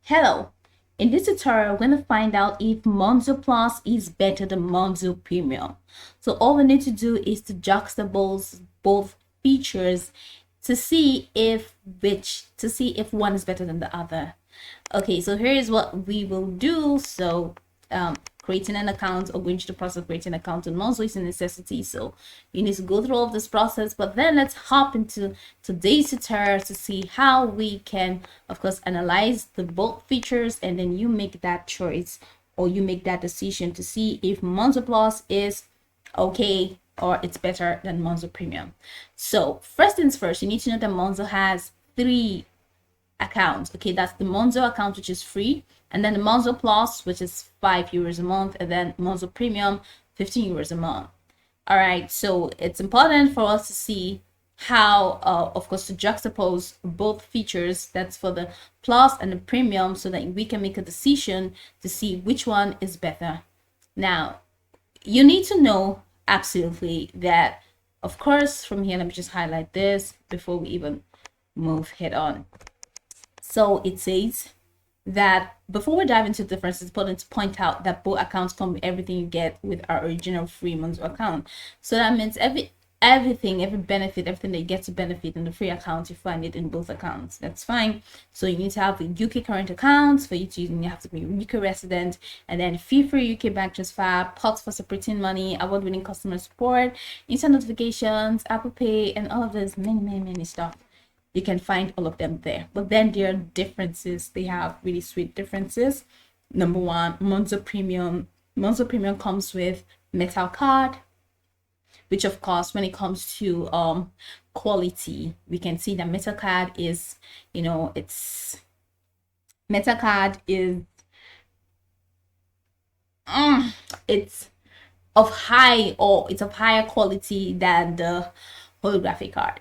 Hello, in this tutorial we're going to find out if Monzo Plus is better than Monzo Premium. So all we need to do is to juxtapose both features to see if one is better than the other. Okay, so here is what we will do. So creating an account or going through the process of creating an account on Monzo is a necessity, so you need to go through all of this process. But then let's hop into today's tutorial to see how we can, of course, analyze the both features, and then you make that choice or you make that decision to see if Monzo Plus is okay or it's better than Monzo Premium. So first things first, you need to know that Monzo has three accounts. Okay, that's the Monzo account, which is free, and then the Monzo Plus, which is €5 a month, and then Monzo Premium, €15 a month. All right, so it's important for us to see how of course to juxtapose both features, that's for the Plus and the Premium, so that we can make a decision to see which one is better. Now you need to know absolutely that, of course, from here, let me just highlight this before we even move head on. So it says that before we dive into the difference, it's important to point out that both accounts come with everything you get with our original free Monzo account. So that means every benefit, everything that you get to benefit in the free account, you find it in both accounts. That's fine. So you need to have the UK current accounts for you to use, and you have to be a UK resident, and then fee-free UK bank transfer, pots for separating money, award-winning customer support, instant notifications, Apple Pay, and all of this many stuff. You can find all of them there. But then there are differences. They have really sweet differences. Number one, Monzo Premium comes with metal card, which of course, when it comes to quality, we can see that metal card is, it's of higher quality than the holographic card.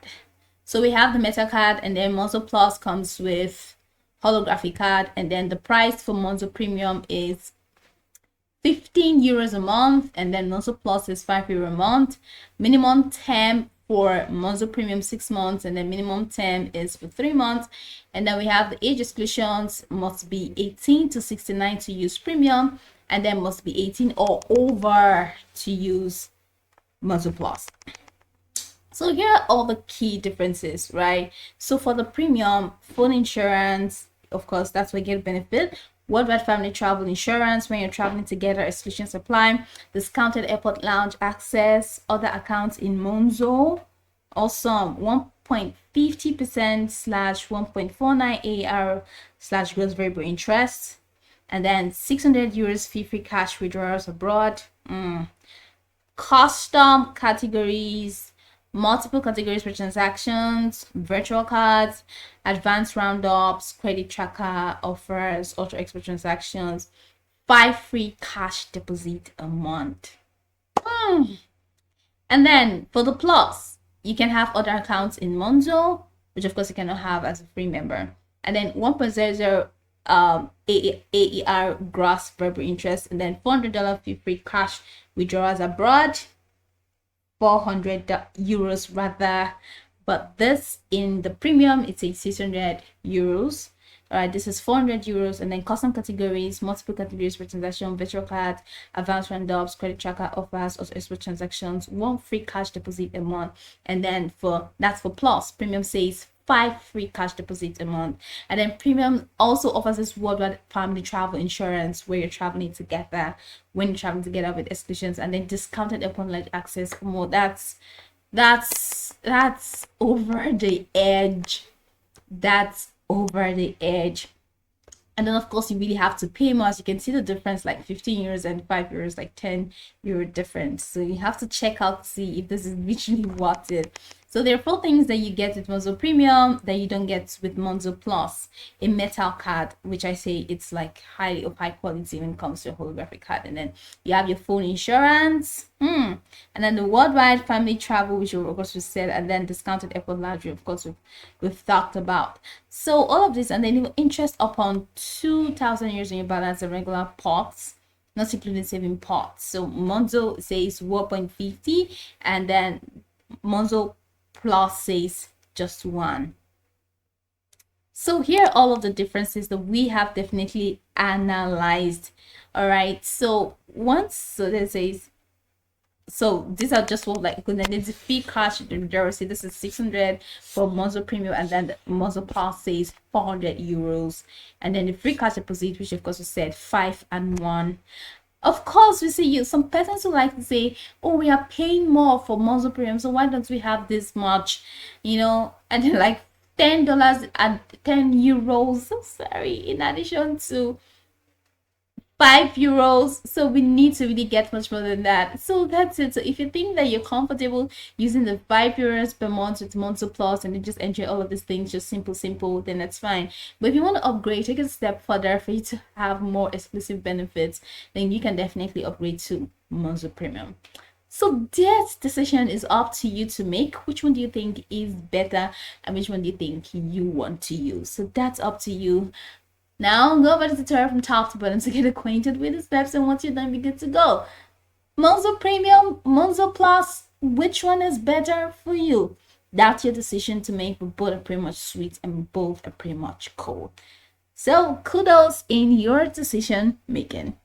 So we have the metal card, and then Monzo Plus comes with holographic card, and then the price for Monzo Premium is €15 a month, and then Monzo Plus is €5 a month. Minimum term for Monzo Premium 6 months, and then minimum term is for 3 months. And then we have the age exclusions: must be 18 to 69 to use Premium, and then must be 18 or over to use Monzo Plus. So here are all the key differences, right? So for the Premium, phone insurance, of course, that's where you get benefit. Worldwide family travel insurance when you're traveling together, exclusions apply. Discounted airport lounge access, other accounts in Monzo. Also 1.50% / 1.49 AR / gross variable interest. And then €600 fee-free cash withdrawals abroad. Custom categories, multiple categories for transactions, virtual cards, advanced roundups, credit tracker offers, ultra expert transactions, 5 free cash deposit a month. And then for the Plus, you can have other accounts in Monzo, which of course you cannot have as a free member. And then 1.00 AER gross variable interest, and then $400 fee-free cash withdrawals abroad. €400 rather, but this in the Premium it's a €600. All right, this is €400, and then custom categories, multiple categories for transaction, virtual card, advanced roundups, credit tracker offers, also expert transactions, 1 free cash deposit a month. And then that's for Plus. Premium says 5 free cash deposits a month. And then Premium also offers this worldwide family travel insurance where you're traveling together, when you're traveling together with exclusions, and then discounted airport lounge access. More that's over the edge. That's over the edge. And then of course you really have to pay more. As you can see the difference, like €15 and €5, like €10 difference. So you have to check out to see if this is literally worth it. So there are 4 things that you get with Monzo Premium that you don't get with Monzo Plus. A metal card, which I say it's like high quality when it comes to a holographic card. And then you have your phone insurance, and then the worldwide family travel, which of course we said, and then discounted airport lounge, of course we've talked about. So all of this, and then interest upon €2,000 in your balance and regular pots, not including saving pots. So Monzo says 1.50, and then Monzo Plus says just 1. So here are all of the differences that we have definitely analyzed. All right. So once, so this is, so these are just what, like, and then there's the fee cash see this is 600 for Monzo Premium, and then the Monzo Plus says 400 euros, and then the free cash deposit, which of course we said 5 and 1. Of course, we see you some persons who like to say, oh, we are paying more for Monzo Premium, so why don't we have this much, and then like $10 and 10 euros, so sorry, in addition to 5 euros. So we need to really get much more than that. So that's it. So if you think that you're comfortable using the 5 euros per month with Monzo Plus and you just enjoy all of these things, just simple, then that's fine. But if you want to upgrade, take it a step further for you to have more exclusive benefits, then you can definitely upgrade to Monzo Premium. So that decision is up to you to make. Which one do you think is better and which one do you think you want to use? So that's up to you. Now go over the tutorial from top to bottom to get acquainted with the steps, and once you're done, be good to go. Monzo Premium, Monzo Plus, which one is better for you? That's your decision to make, but both are pretty much sweet and both are pretty much cool. So kudos in your decision making.